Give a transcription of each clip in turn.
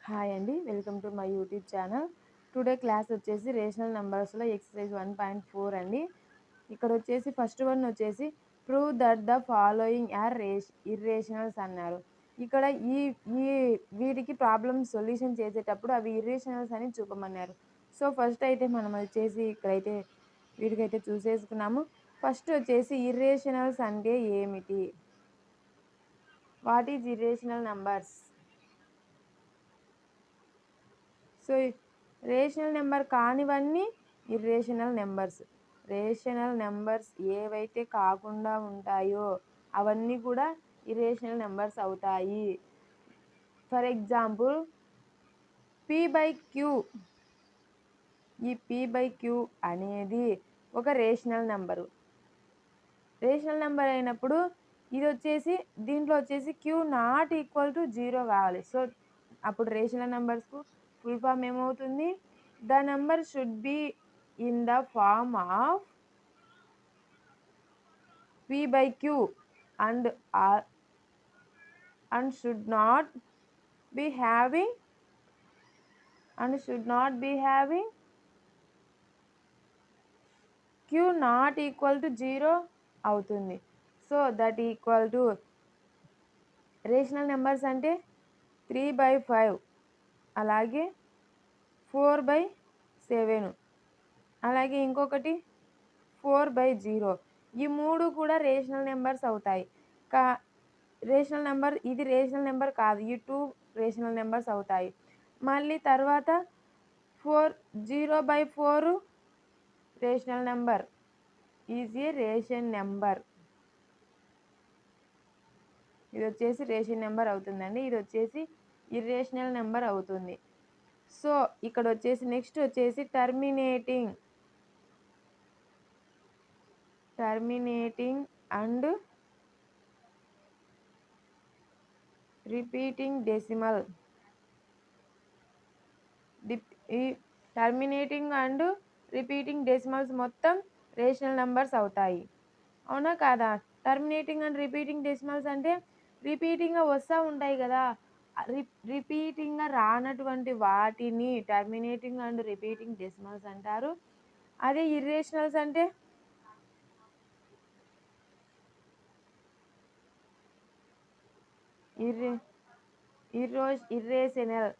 Hi అండి, welcome to my YouTube channel. Today class వచ్చేసి rational నెంబర్స్లో ఎక్సర్సైజ్ 1.4 అండి. ఇక్కడ వచ్చేసి ఫస్ట్ వన్ వచ్చేసి prove that the following are irrationals అన్నారు. ఇక్కడ ఈ ఈ వీటికి ప్రాబ్లమ్ సొల్యూషన్ చేసేటప్పుడు అవి ఇర్రేషనల్స్ అని చూపమన్నారు. సో ఫస్ట్ అయితే మనం వచ్చేసి ఇక్కడైతే వీటికైతే చూసేసుకున్నాము. ఫస్ట్ వచ్చేసి ఇర్రేషనల్స్ అంటే ఏమిటి? What is irrational numbers? So rational number కానివన్నీ ఇర్రేషనల్ నెంబర్స్. రేషనల్ నెంబర్స్ ఏవైతే కాకుండా ఉంటాయో అవన్నీ కూడా ఇర్రేషనల్ నెంబర్స్ అవుతాయి. For example p/q. ఈ p/q అనేది ఒక రేషనల్ నెంబరు. రేషనల్ నెంబర్ అయినప్పుడు ఇది వచ్చేసి దీంట్లో వచ్చేసి q నాట్ ఈక్వల్ టు 0 కావాలి. సో అప్పుడు రేషనల్ నెంబర్స్కు ఫుల్ ఫామ్ ఏమవుతుంది? The number should be in the form of p/q and should not be having q not equal to 0 అవుతుంది. So that equal to rational numbers అంటే 3/5, అలాగే 4/7, అలాగే ఇంకొకటి 4/0. ఈ మూడు కూడా రేషనల్ నెంబర్స్ అవుతాయి. రేషనల్ నెంబర్ ఇది రేషనల్ నెంబర్ కాదు, ఈ 2 రేషనల్ నెంబర్స్ అవుతాయి. మళ్ళీ తర్వాత 0/4 rational number is a ration number. ఇది వచ్చేసి రేషన్ నెంబర్ అవుతుందండి. ఇది వచ్చేసి ఇర్రేషనల్ నెంబర్ అవుతుంది. సో ఇక్కడ వచ్చేసి నెక్స్ట్ వచ్చేసి టర్మినేటింగ్ అండ్ రిపీటింగ్ డెసిమల్. ఈ టర్మినేటింగ్ అండ్ రిపీటింగ్ డెసిమల్స్ మొత్తం రేషనల్ నెంబర్స్ అవుతాయి. అవునా కాదా? టర్మినేటింగ్ అండ్ రిపీటింగ్ డెసిమల్స్ అంటే రిపీటింగ్గా వస్తూ ఉంటాయి కదా, రిపీటింగ్గా రానటువంటి వాటిని టర్మినేటింగ్ అండ్ రిపీటింగ్ డెసిమల్స్ అంటారు. అదే ఇర్రేషనల్స్ అంటే ఇర్రేషనల్.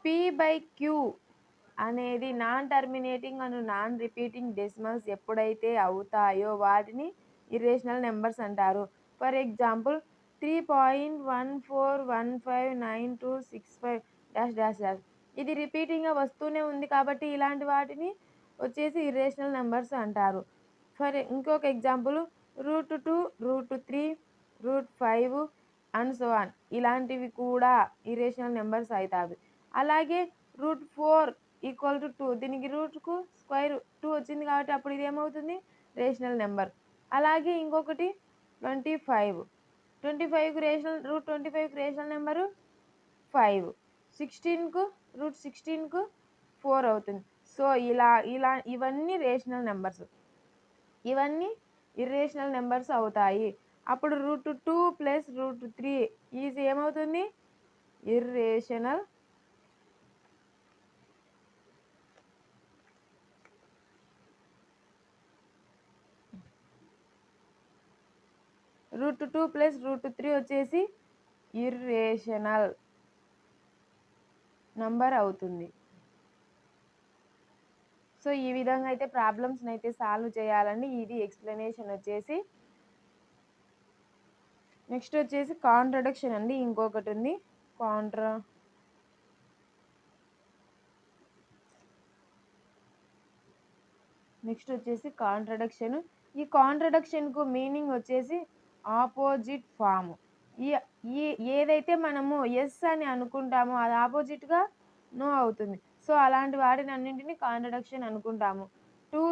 p/q అనేది non terminating and non repeating decimals ఎప్పుడైతే అవుతాయో వాటిని ఇర్రేషనల్ నెంబర్స్ అంటారు. ఫర్ ఎగ్జాంపుల్ 3.14159265 ఇది రిపీటింగ్గా వస్తూనే ఉంది కాబట్టి ఇలాంటి వాటిని వచ్చేసి ఇర్రేషనల్ నెంబర్స్ అంటారు. ఇంకొక ఎగ్జాంపుల్ √2, √3, √5 అండ్ సో ఆన్, ఇలాంటివి కూడా ఇర్రేషనల్ నెంబర్స్ అవుతాయి. అలాగే √4 ఈక్వల్ టు 2, దీనికి రూట్కు స్క్వేర్ 2 వచ్చింది కాబట్టి అప్పుడు ఇది ఏమవుతుంది? Rational number. అలాగే ఇంకొకటి 25కు రేషనల్ నెంబరు 5, 16కు √16కు 4 అవుతుంది. సో ఇలా ఇవన్నీ రేషనల్ నెంబర్స్, ఇవన్నీ ఇర్రేషనల్ నెంబర్స్ అవుతాయి. అప్పుడు √2 + √3 ఈజ్ ఏమవుతుంది? ఇర్రేషనల్. √2 + √3 వచ్చేసి ఇర్రేషనల్ నంబర్ అవుతుంది. సో ఈ విధంగా అయితే ప్రాబ్లమ్స్ని అయితే సాల్వ్ చేయాలండి. ఇది ఎక్స్ప్లెనేషన్ వచ్చేసి. నెక్స్ట్ వచ్చేసి కాంట్రడిక్షన్ అండి, ఇంకొకటి ఉంది నెక్స్ట్ వచ్చేసి కాంట్రడిక్షన్. ఈ కాంట్రడిక్షన్కు మీనింగ్ వచ్చేసి ఆపోజిట్ ఫామ్. ఏదైతే మనము ఎస్ అని అనుకుంటామో అది ఆపోజిట్గా నో అవుతుంది. సో అలాంటి వాటిని అన్నింటినీ కాంట్రడిక్షన్ అనుకుంటాము. 2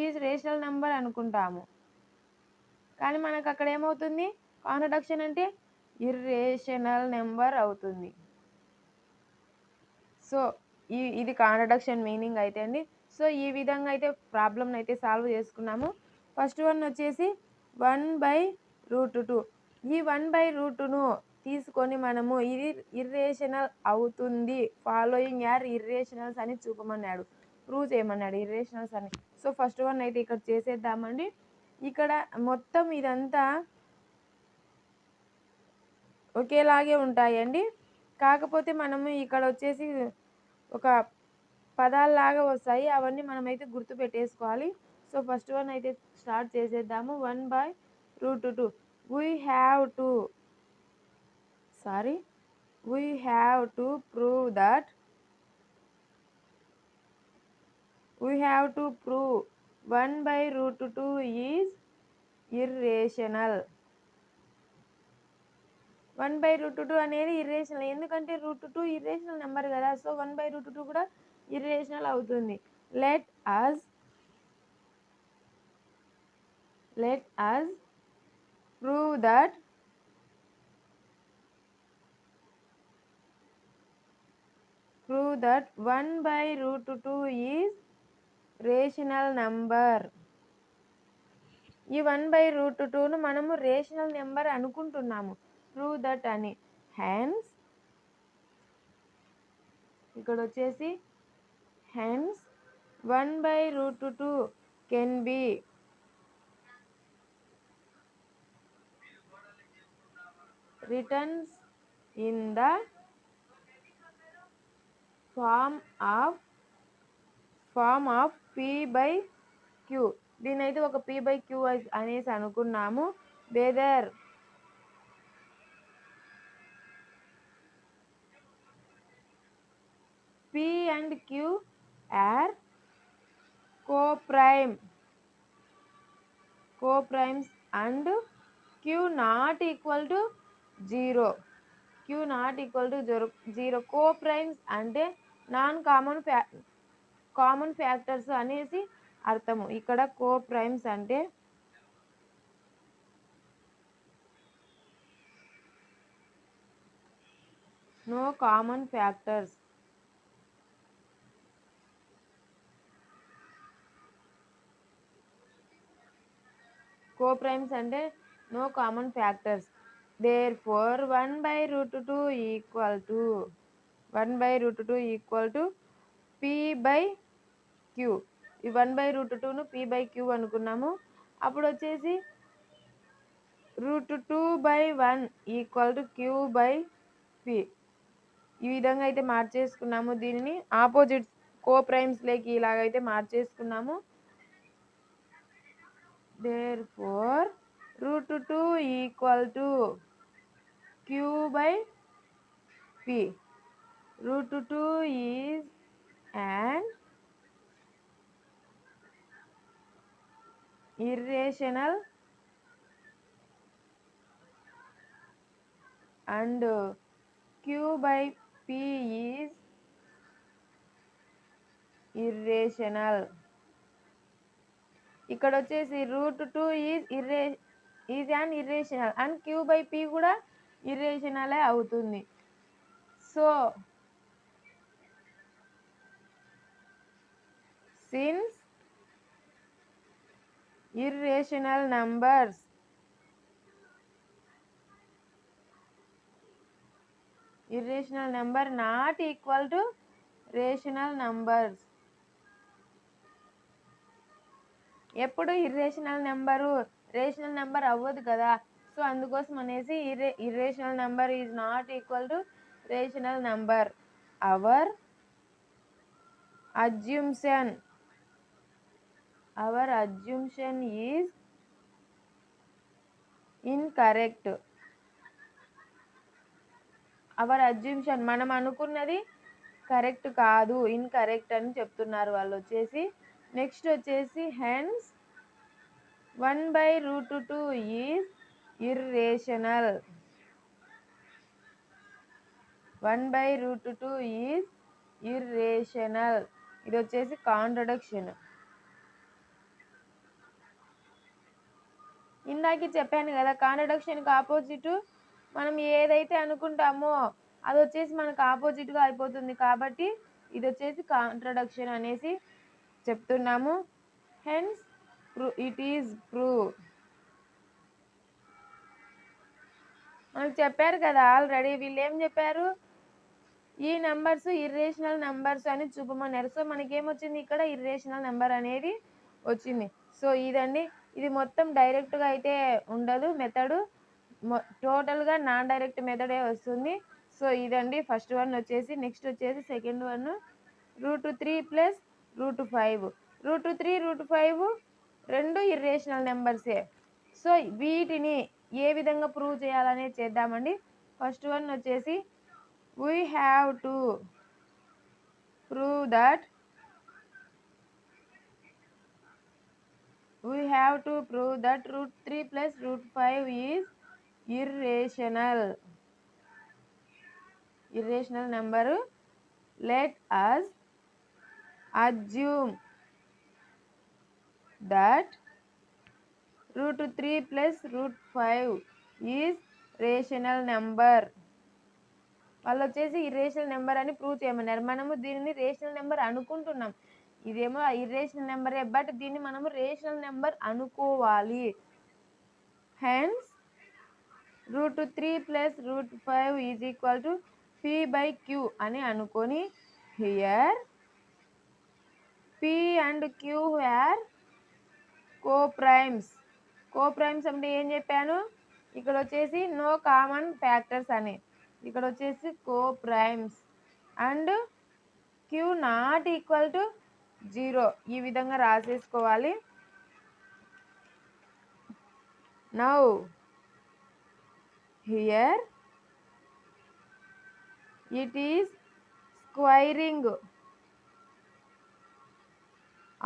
ఈజ్ రేషనల్ నెంబర్ అనుకుంటాము, కానీ మనకు అక్కడ ఏమవుతుంది? కాంట్రడిక్షన్ అంటే ఇర్రేషనల్ నెంబర్ అవుతుంది. సో ఇది కాంట్రడిక్షన్ మీనింగ్ అయితే అండి. సో ఈ విధంగా అయితే ప్రాబ్లమ్ని అయితే సాల్వ్ చేసుకున్నాము. ఫస్ట్ వన్ వచ్చేసి 1/√2. ఈ 1/√2ను తీసుకొని మనము ఇది ఇర్రేషనల్ అవుతుంది, ఫాలోయింగ్ ఆర్ ఇర్రేషనల్స్ అని చూపమన్నాడు, ప్రూవ్ చేయమన్నాడు ఇర్రేషనల్స్ అని. సో ఫస్ట్ వన్ అయితే ఇక్కడ చేసేద్దామండి. ఇక్కడ మొత్తం ఇదంతా ఒకేలాగే ఉంటాయండి, కాకపోతే మనము ఇక్కడ వచ్చేసి ఒక పదాల్లాగా వస్తాయి, అవన్నీ మనమైతే గుర్తు పెట్టేసుకోవాలి. సో ఫస్ట్ వన్ అయితే స్టార్ట్ చేసేద్దాము. 1/√2 we have to prove that 1/√2 is irrational. 1/√2 అనేది ఇర్రేషనల్, ఎందుకంటే √2 ఇర్రేషనల్ నెంబర్ కదా, సో 1/√2 కూడా ఇర్రేషనల్ అవుతుంది. Let us prove that 1/√2 is rational number. ఈ 1/√2ను మనము రేషనల్ నెంబర్ అనుకుంటున్నాము, ప్రూవ్ దట్ అని. హెన్స్ ఇక్కడ వచ్చేసి 1/√2 can be written in the form of p/q. దీనైతే ఒక p/q అనేసి అనుకున్నాము. Whether p and q are co-primes and q not equal to 0. co-primes అంటే నాన్ కామన్ ఫ్యాక్టర్స్ అనేసి అర్థము. ఇక్కడ co-primes అంటే నో కామన్ ఫ్యాక్టర్స్. co-primes అంటే no common factors. Therefore 1/√2 equal to p/q. ఈ 1/√2ను p/q అనుకున్నాము. అప్పుడు వచ్చేసి √2/1 equal to q/p. ఈ విధంగా అయితే మార్చేసుకున్నాము. దీనిని ఆపోజిట్ co-primes లేకి ఇలాగైతే మార్చేసుకున్నాము. Therefore √2 equal to q/p. √2 is an irrational and q/p is irrational. ఇక్కడ వచ్చేసి √2 is an irrational and q/p కూడా ఇర్రేషనలే అవుతుంది. So since irrational numbers not equal to rational numbers. ఎప్పుడు ఇర్రేషనల్ నెంబరు రేషనల్ నెంబర్ అవ్వదు కదా, సో అందుకోసం అనేసి irrational number is not equal to rational number. Our assumption is incorrect. Our assumption మనం అనుకున్నది కరెక్ట్ కాదు, ఇన్కరెక్ట్ అని చెప్తున్నారు వాళ్ళు వచ్చేసి. నెక్స్ట్ వచ్చేసి hence 1/√2 is irrational. 1/√2 is irrational. ఇది వచ్చేసి కాంట్రడిక్షన్. ఇందాక చెప్పాను కదా, కాంట్రడిక్షన్కి ఆపోజిట్ మనం ఏదైతే అనుకుంటామో అది వచ్చేసి మనకు ఆపోజిట్గా అయిపోతుంది, కాబట్టి ఇది వచ్చేసి కాంట్రడిక్షన్ అనేసి చెప్తున్నాము. Hence it is prove. మనకు చెప్పారు కదా ఆల్రెడీ. వీళ్ళు ఏం చెప్పారు, ఈ నెంబర్స్ ఇర్రేషనల్ నెంబర్స్ అని చూపమన్నారు. సో మనకేమొచ్చింది ఇక్కడ ఇర్రేషనల్ నెంబర్ అనేది వచ్చింది. సో ఇదండి, ఇది మొత్తం డైరెక్ట్గా అయితే ఉండదు మెథడు, టోటల్గా నాన్ డైరెక్ట్ మెథడే వస్తుంది. సో ఇదండి ఫస్ట్ వన్ వచ్చేసి. నెక్స్ట్ వచ్చేసి సెకండ్ వన్ √3 ప్లస్ √5. √3 √5 రెండు ఇర్రేషనల్ నెంబర్సే. సో వీటిని ఏ విధంగా ప్రూవ్ చేయాలనేది చేద్దామండి. ఫస్ట్ వన్ వచ్చేసి we have to prove that √3 plus √5 is irrational number. Let us assume that √3 plus √5 is rational number. వాళ్ళు వచ్చేసి ఇర్రేషనల్ నెంబర్ అని ప్రూవ్ చేయమన్నారు. మనము దీనిని రేషనల్ నెంబర్ అనుకుంటున్నాం. ఇదేమో ఇర్రేషనల్ నెంబరే, బట్ దీన్ని మనము రేషనల్ నెంబర్ అనుకోవాలి. Hence √3 plus √5 is equal to p/q అని అనుకొని, here p and q are coprimes. Coprimes అంటే ఏం చెప్పాను, ఇక్కడ వచ్చేసి నో కామన్ ఫ్యాక్టర్స్ అని, ఇక్కడ వచ్చేసి coprimes and q not equal to 0. ఈ విధంగా రాసేసుకోవాలి. Now here it is squaring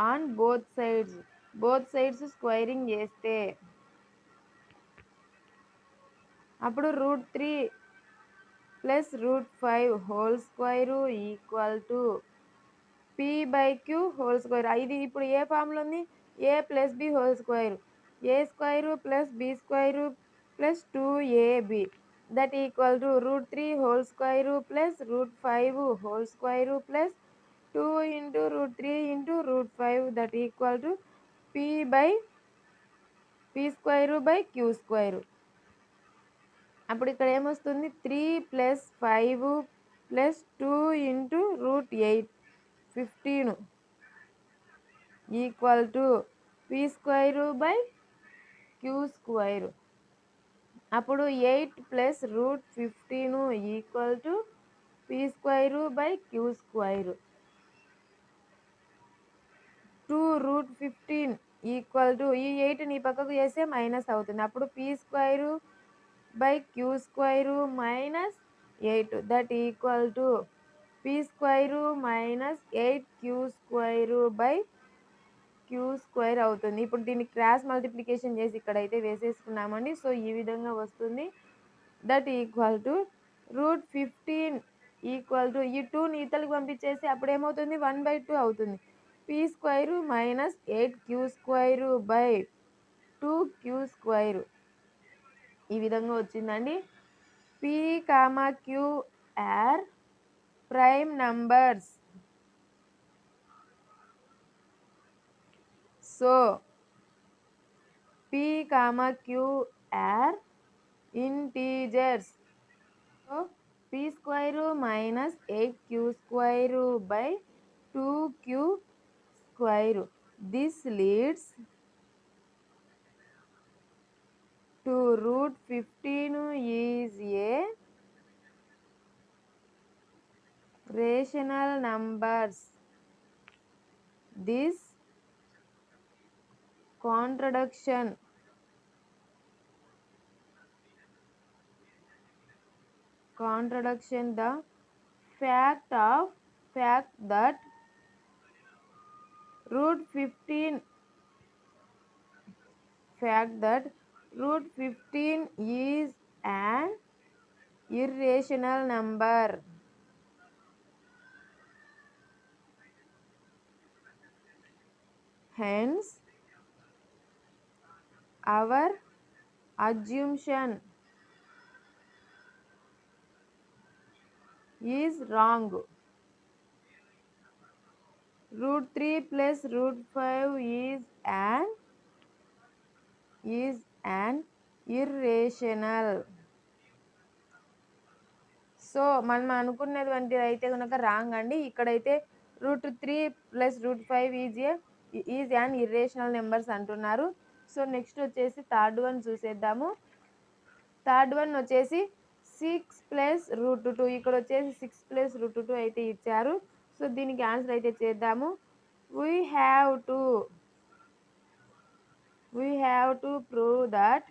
on both sides squaring చేస్తే అప్పుడు √3 plus √5 whole square equal to p/q whole square. ఇది ఇప్పుడు ఏ ఫామ్లో ఉంది, a plus b whole square, a square plus b square plus 2ab that equal to √3 whole square plus √5 whole square plus 2 into √3 into √5 that equal to p square by q square. అప్పుడు ఇక్కడ ఏమొస్తుంది, 3 plus 5 plus 2 into √8 15 equal to p square by q square. అప్పుడు 8 plus √15 equal to p square by q square. 2√15 equal to, ఈ 8ని పక్కకు చేస్తే minus అవుతుంది, అప్పుడు p square by q square minus 8 that equal to p square minus 8q square by q square అవుతుంది. ఇప్పుడు దీన్ని cross multiplication చేసి ఇక్కడైతే వేసేసుకున్నామండి. సో ఈ విధంగా వస్తుంది. That equal to √15 equal to, ఈ 2ని ఇతలకు పంపించేసి అప్పుడు ఏమవుతుంది, 1/2 అవుతుంది. p square minus 8q square by 2q square. ఈ విధంగా వచ్చిందండి. p, q are prime numbers. So p, q are integers. So p square minus 8q square by 2q square. This leads to √15 is a rational numbers. This contradiction the fact that √15 is an irrational number. Hence, our assumption is wrong. √3 plus √5 is an irrational so మనం అనుకున్నటువంటిది అయితే కనుక wrong అండి. ఇక్కడైతే √3 + √5 is an irrational numbers అంటున్నారు. So next వచ్చేసి third one చూసేద్దాము. Third one వచ్చేసి 6 + √2. ఇక్కడ వచ్చేసి 6 + √2 అయితే ఇచ్చారు. సో దీనికి ఆన్సర్ అయితే చేద్దాము. We have to prove that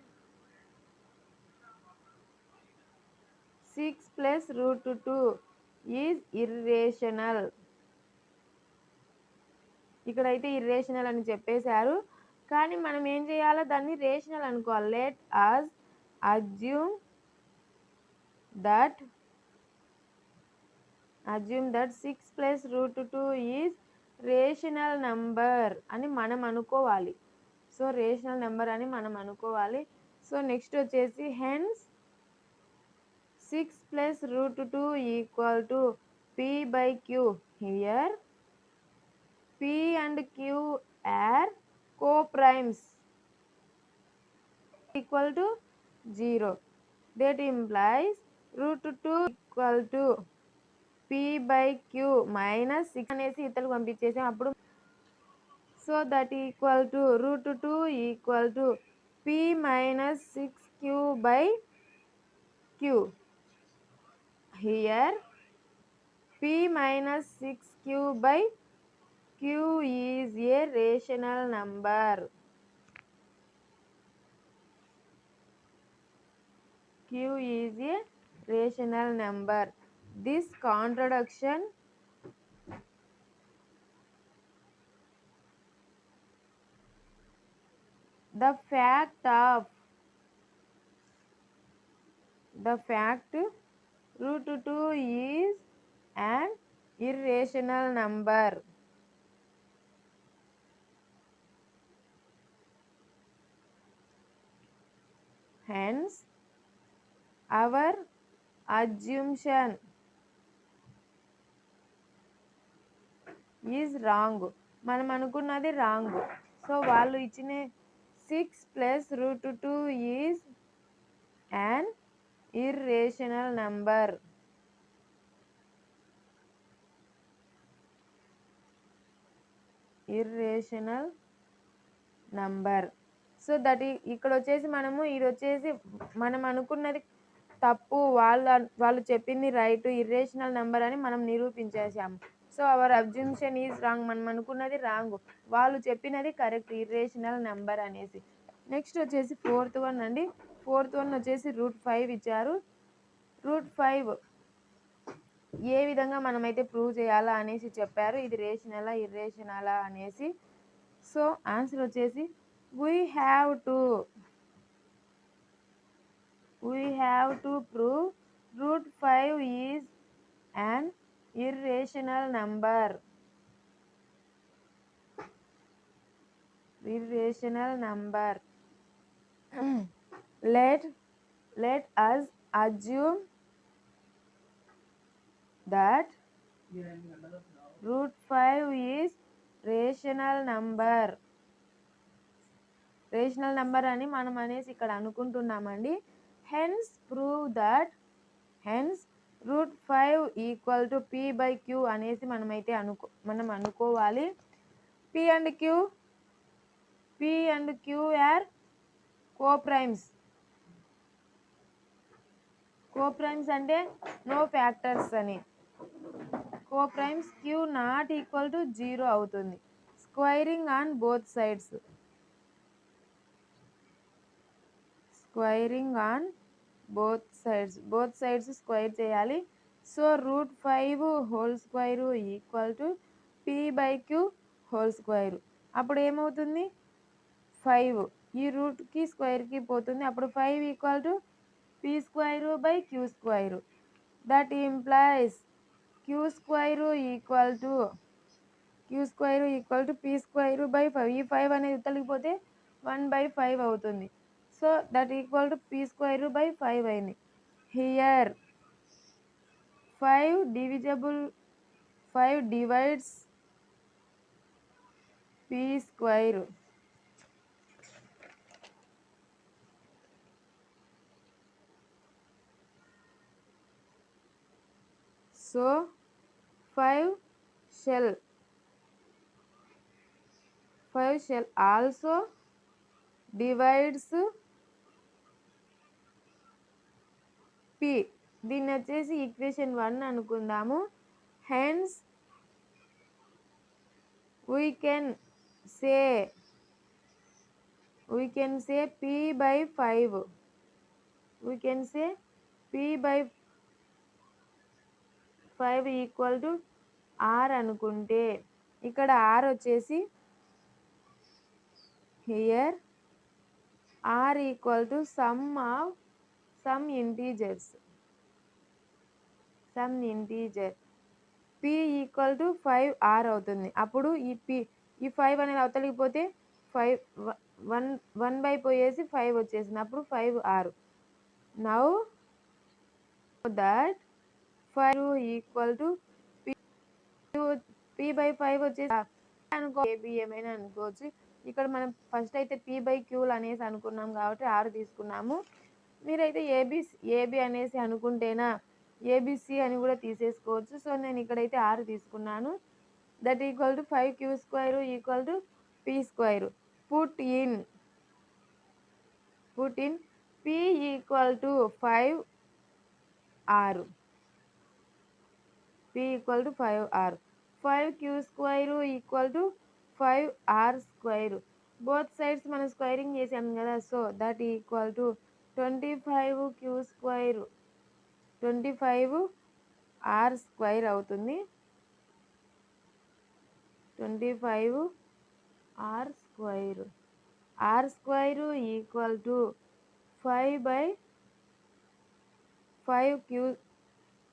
6 + √2 is irrational. ఇక్కడైతే ఇర్రేషనల్ అని చెప్పేశారు. కానీ మనం ఏం చేయాలో దాన్ని రేషనల్ అనుకోవాలి. Let us assume that 6 + √2 is rational number అని మనం అనుకోవాలి. సో రేషనల్ నెంబర్ అని మనం అనుకోవాలి. సో నెక్స్ట్ వచ్చేసి hence 6 + √2 = p/q. Here p and q are co-primes equal to 0. That implies √2 = p/q - 6 అనేసి ఇతరులకు పంపించేసాం. అప్పుడు so that equal to √2 = p - 6q/q. Here p - 6q/q is a rational number. Q is a rational number. This contradiction the fact √2 is an irrational number. Hence our assumption is wrong. మనం అనుకున్నది wrong. So వాళ్ళు ఇచ్చిన 6 + √2 is an irrational number. So that ఇక్కడ వచ్చేసి మనము ఇది వచ్చేసి మనం అనుకున్నది తప్పు, వాళ్ళు చెప్పింది రైట్, ఇర్రేషనల్ నెంబర్ అని మనం నిరూపించేసాము. So our assumption is wrong. మనం అనుకున్నది రాంగ్, వాళ్ళు చెప్పినది కరెక్ట్, ఇర్రేషనల్ నెంబర్ అనేసి. నెక్స్ట్ వచ్చేసి ఫోర్త్ వన్ అండి. ఫోర్త్ వన్ వచ్చేసి √5 ఇచ్చారు. √5 ఏ విధంగా మనమైతే ప్రూవ్ చేయాలా అనేసి చెప్పారు. ఇది రేషనలా ఇర్రేషనలా అనేసి. సో ఆన్సర్ వచ్చేసి we have to prove √5 is an irrational number. Let us assume that √5 is rational number. Rational number అని మనం అనేసి ఇక్కడ అనుకుంటున్నామండి. హెన్స్ √5 = p/q అనేసి మనం అనుకోవాలి. p and q are co-primes. Co-primes అంటే నో ఫ్యాక్టర్స్ అని. Co-primes q ≠ 0 అవుతుంది. Squaring on both sides. Both sides square చేయాలి. సో √5² p/q². అప్పుడు ఏమవుతుంది? 5 ఈ రూట్కి స్క్వేర్కి పోతుంది. అప్పుడు 5 = p²/q². That implies q² p²/5. ఈ 5 అనేది తొలగిపోతే 1/5 అవుతుంది. So that equal to p²/5 అయింది. Here 5 divides p². So 5 shall also divides p. దీన్ని వచ్చేసి ఈక్వేషన్ 1 అనుకుందాము. Hence we can say p by 5. We can say p by 5 equal to r అనుకుంటే ఇక్కడ r వచ్చేసి here r equal to some integers. p equal to 5r అవుతుంది. అప్పుడు ఈ 5 అనేది అవతలికి పోతే 5 1 బై పోయేసి 5 వచ్చేసింది. అప్పుడు 5r. Now that 5 equal to p by 5 వచ్చేసి అనుకో ఏబి ఏమైనా అనుకోవచ్చు. ఇక్కడ మనం ఫస్ట్ అయితే p బై క్యూలు అనేసి అనుకున్నాం కాబట్టి r తీసుకున్నాము. మీరైతే ఏబి అనేసి అనుకుంటేనా ఏబిసి అని కూడా తీసేసుకోవచ్చు. సో నేను ఇక్కడైతే r తీసుకున్నాను. That equal to 5q² equal to p². Put in p equal to 5r. p equal to 5r. 5q² equal to 5r². Both sides మనం స్క్వైరింగ్ చేసాం కదా. So that equal to 25q², 25r² అవుతుంది. 25r². r² equal to 5 by 5q.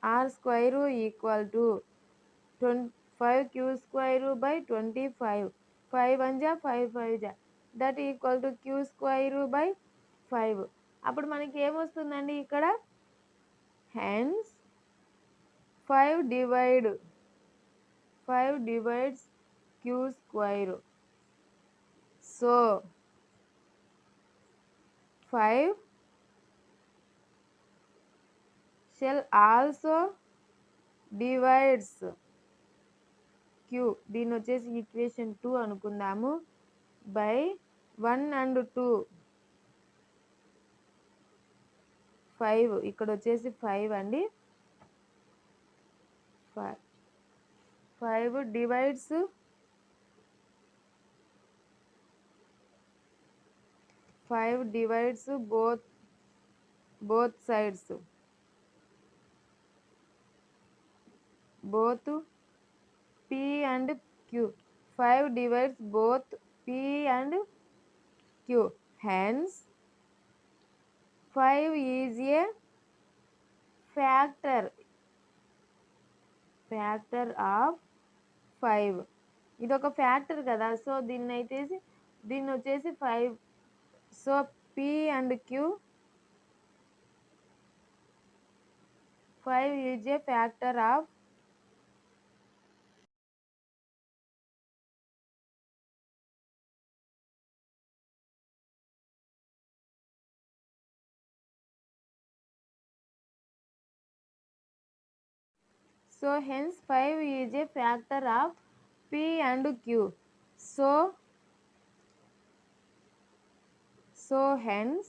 r² equal to 5q² by 25. 5 1 జా 5 5 జా that equal to q² by 5. అప్పుడు మనకి ఏమొస్తుందండి ఇక్కడ hence 5 divides q². So 5 shall also divides q. దీన్ని వచ్చేసి ఈక్వేషన్ 2 అనుకుందాము. By 1 and 2. 5 ఇక్కడ వచ్చేసి 5 అండి. 5 divides both sides. Both p and q. 5 divides both p and q. Hence 5 is a factor of 5. ఇది ఒక ఫ్యాక్టర్ కదా. సో దీన్ని వచ్చేసి 5. So p and q 5 is a factor of so hence 5 is a factor of p and q. So hence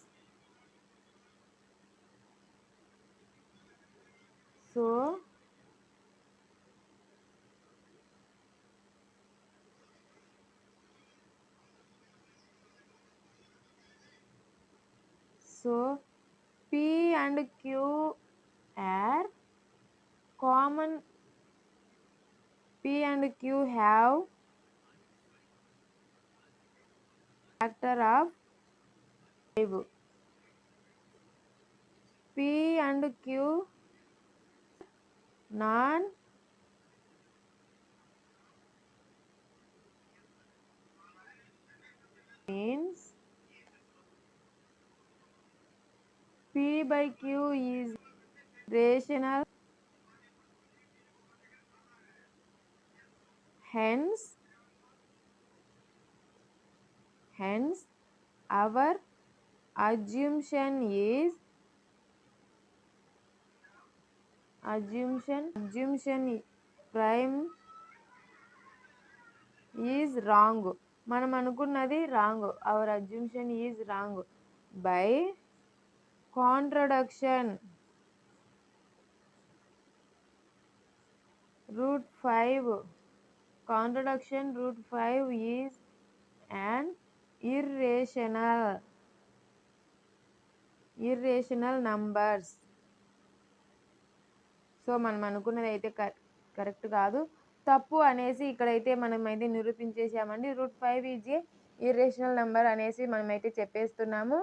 p and q are common. P and q have factor of 5. P and q non means p by q is rational. Hence our assumption is assumption prime is wrong. మనం అనుకున్నది రాంగ్. Our assumption is wrong by contradiction √5. Contradiction √5 is an irrational numbers. So మనం అనుకున్నది అయితే correct కాదు, తప్పు అనేసి ఇక్కడైతే మనమైతే నిరూపించేసామండి. √5 ఈజ్ ఏ ఇర్రేషనల్ నెంబర్ అనేసి మనమైతే చెప్పేస్తున్నాము.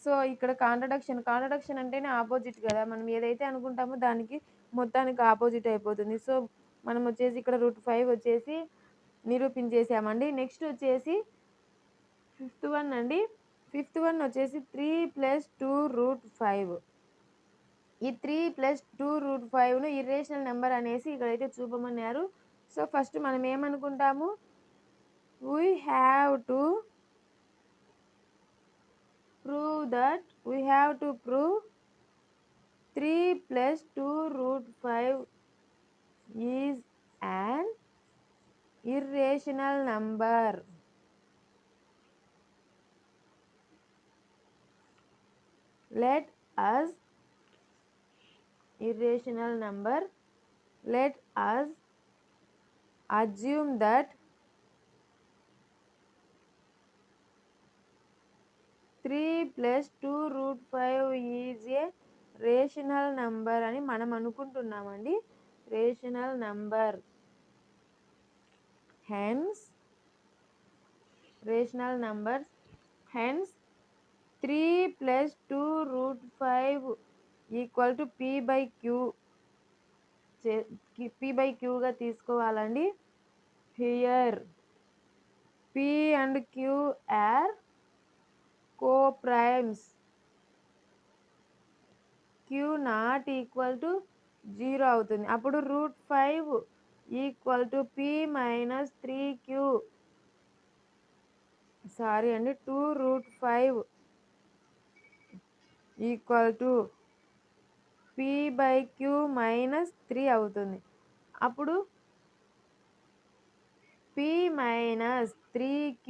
సో ఇక్కడ కాంట్రడక్షన్ అంటేనే ఆపోజిట్ కదా, మనం ఏదైతే అనుకుంటామో దానికి మొత్తానికి ఆపోజిట్ అయిపోతుంది. సో మనం వచ్చేసి ఇక్కడ √5 వచ్చేసి నిరూపించేసామండి. నెక్స్ట్ వచ్చేసి ఫిఫ్త్ వన్ అండి. ఫిఫ్త్ వన్ వచ్చేసి 3 + 2√5. ఈ 3 + 2√5ను ఇర్రేషనల్ నెంబర్ అనేసి ఇక్కడైతే చూపమన్నారు. సో ఫస్ట్ మనం ఏమనుకుంటాము, we have to prove 3 + 2√5 is an irrational number. Let us assume that 3 + 2√5 is a rational number అని మనం అనుకుంటున్నామండి. Rational number. హెన్స్ 3 + 2√5 = p/q గా తీసుకోవాలండి. Here p and q are co-primes. q ≠ 0 అవుతుంది. అప్పుడు √5 = p - 3q. సారీ అండి, 2√5 = p/q - 3 అవుతుంది. అప్పుడు p - 3q/q.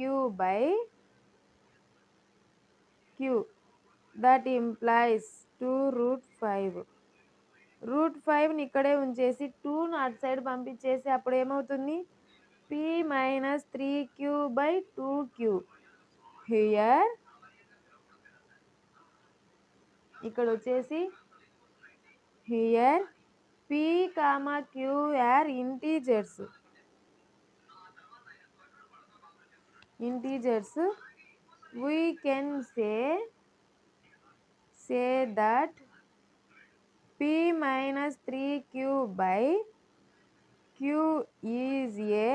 That implies 2√5. √5ని ఇక్కడే ఉంచేసి 2ను అటు సైడ్ పంపించేసి అప్పుడు ఏమవుతుంది, p - 3q/2q. హియర్ ఇక్కడ వచ్చేసి p, q are integers. We can say that p - 3q/q is a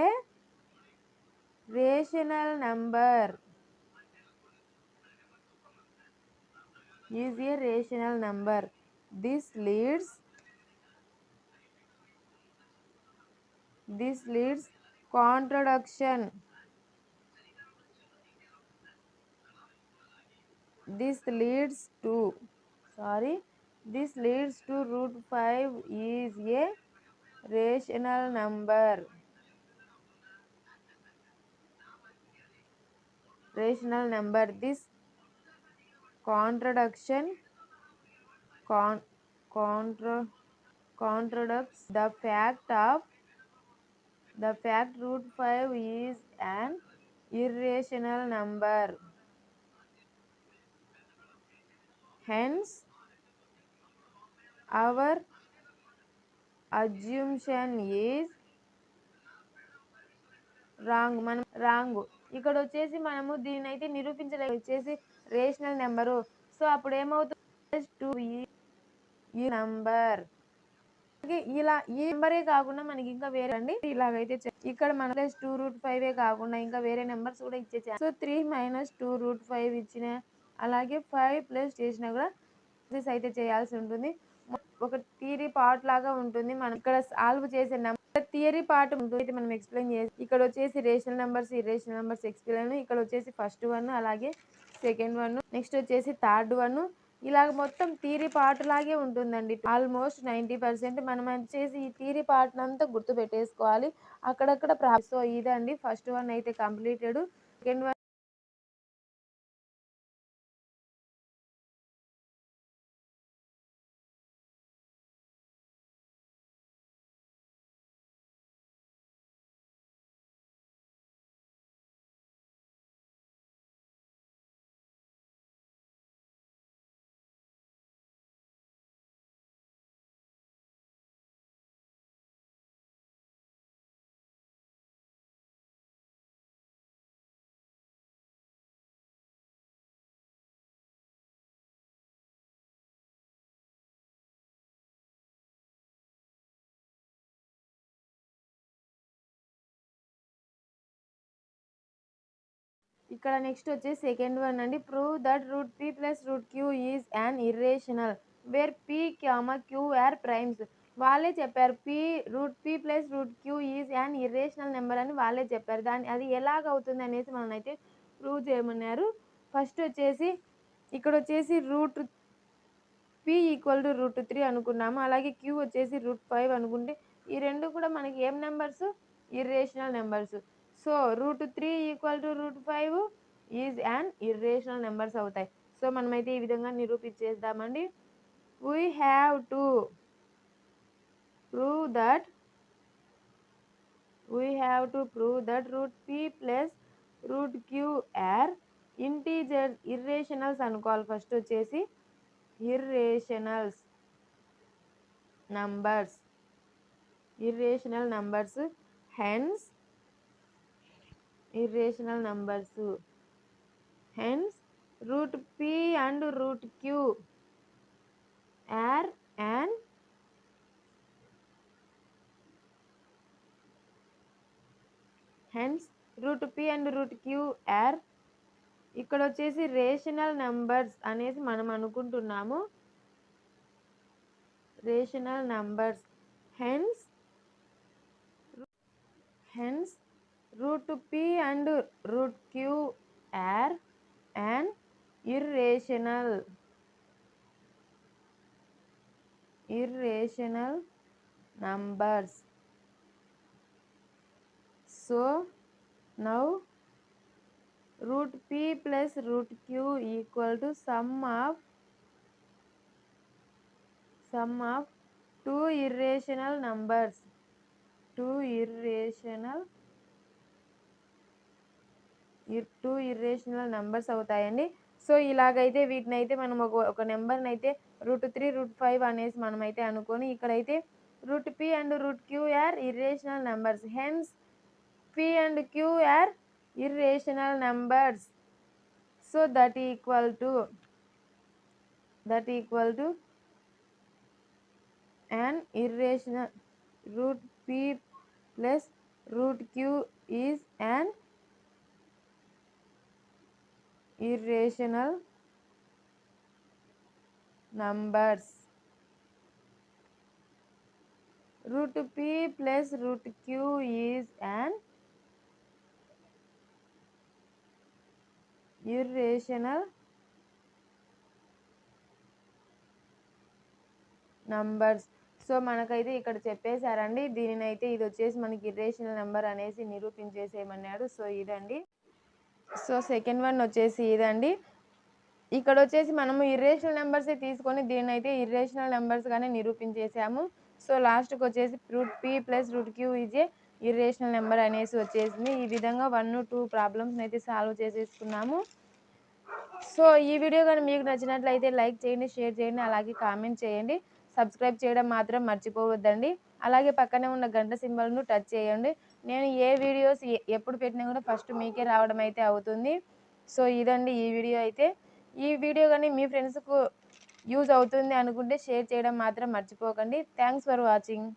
rational number. This leads contradiction. This leads to √5 is a rational number. This contradiction contradicts the fact √5 is an irrational number. Hence, our assumption is wrong. ఇక్కడ వచ్చేసి మనము దీన్ని అయితే నిరూపించలేదు, వచ్చేసి rational number. So అప్పుడు ఏమవుతుంది, ఈ number ఇలా ఈ నెంబరే కాకుండా మనకి ఇంకా వేరే అండి ఇలాగైతే ఇక్కడ మన +2√5 కాకుండా ఇంకా వేరే నెంబర్స్ కూడా ఇచ్చేసారు. సో 3 - 2√5 ఇచ్చిన, అలాగే 5 + చేసినా కూడా అయితే చేయాల్సి ఉంటుంది. ఒక థియరీ పార్ట్ లాగా ఉంటుంది. మనం ఇక్కడ సాల్వ్ చేసే థియరీ పార్ట్ ఉంటుంది, మనం ఎక్స్ప్లెయిన్ చేసి ఇక్కడ వచ్చేసి rational numbers, irrational numbers explain. ఇక్కడ వచ్చేసి ఫస్ట్ వన్, అలాగే సెకండ్ వన్, నెక్స్ట్ వచ్చేసి థర్డ్ వన్, ఇలాగ మొత్తం థియరీ పార్ట్ లాగే ఉంటుందండి. ఆల్మోస్ట్ 90% మనం వచ్చేసి ఈ థియరీ పార్ట్ అంతా గుర్తు పెట్టేసుకోవాలి. అక్కడక్కడ సో ఇదండి ఫస్ట్ వన్ అయితే కంప్లీటెడ్. సెకండ్ వన్ ఇక్కడ నెక్స్ట్ వచ్చేసి సెకండ్ వన్ అండి. Prove that root P plus root Q is an irrational where P Q are primes. వాళ్ళే చెప్పారు root P plus root Q is an irrational number అని వాళ్ళే చెప్పారు. అది ఎలాగ అవుతుంది అనేసి మనం అయితే ప్రూవ్ చేయమన్నారు. ఫస్ట్ వచ్చేసి ఇక్కడ వచ్చేసి రూట్ పీ ఈక్వల్ టు √3 అనుకున్నాము. అలాగే క్యూ వచ్చేసి √5 అనుకుంటే ఈ రెండు కూడా మనకి ఏం numbers? Irrational numbers. So √3 equal to √5 is an irrational numbers అవుతాయి. సో మనమైతే ఈ విధంగా నిరూపించేద్దామండి. We have to prove that root P plus root queue are integer irrationals అనుకోవాలి. ఫస్ట్ వచ్చేసి irrational numbers hence root p and root q are an ఇక్కడ వచ్చేసి rational numbers అనేసి మనం అనుకుంటున్నాము. Rational numbers hence root p and root q are an irrational numbers. So now root p plus root q equal to sum of two irrational numbers. Two irrational numbers అవుతాయండి. So ఇలాగైతే వీటిని అయితే మనం ఒక నెంబర్ని అయితే √3 √5 అనేసి మనమైతే అనుకొని ఇక్కడైతే root P and root queue are irrational numbers. Hence P and Q are irrational numbers. So that equal to an irrational root p plus root q is an irrational numbers. Root p plus root q is an irrational numbers. So మనకైతే ఇక్కడ చెప్పేశారండి. దీనినైతే ఇది వచ్చేసి మనకి irrational number అనేసి నిరూపించేసేయమన్నాడు. So ఇదండి. So second one వచ్చేసి ఇదండి. ఇక్కడ వచ్చేసి మనము ఇర్రేషనల్ నెంబర్సే తీసుకొని దీన్నైతే ఇర్రేషనల్ నెంబర్స్గానే నిరూపించేసాము. సో లాస్ట్కి వచ్చేసి root P plus root Q is a irrational number అనేసి వచ్చేసింది. ఈ విధంగా 1, 2 ప్రాబ్లమ్స్ని అయితే సాల్వ్ చేసేసుకున్నాము. సో ఈ వీడియో కానీ మీకు నచ్చినట్లయితే లైక్ చేయండి, షేర్ చేయండి, అలాగే కామెంట్ చేయండి. సబ్స్క్రైబ్ చేయడం మాత్రం మర్చిపోవద్దండి. అలాగే పక్కనే ఉన్న గంట సింబల్ను టచ్ చేయండి. నేను ఏ వీడియోస్ ఎప్పుడు పెట్టినా కూడా ఫస్ట్ మీకే రావడం అయితే అవుతుంది. సో ఇదండి ఈ వీడియో అయితే. ఈ వీడియో కానీ మీ ఫ్రెండ్స్కు యూజ్ అవుతుంది అనుకుంటే షేర్ చేయడం మాత్రం మర్చిపోకండి. Thanks for watching.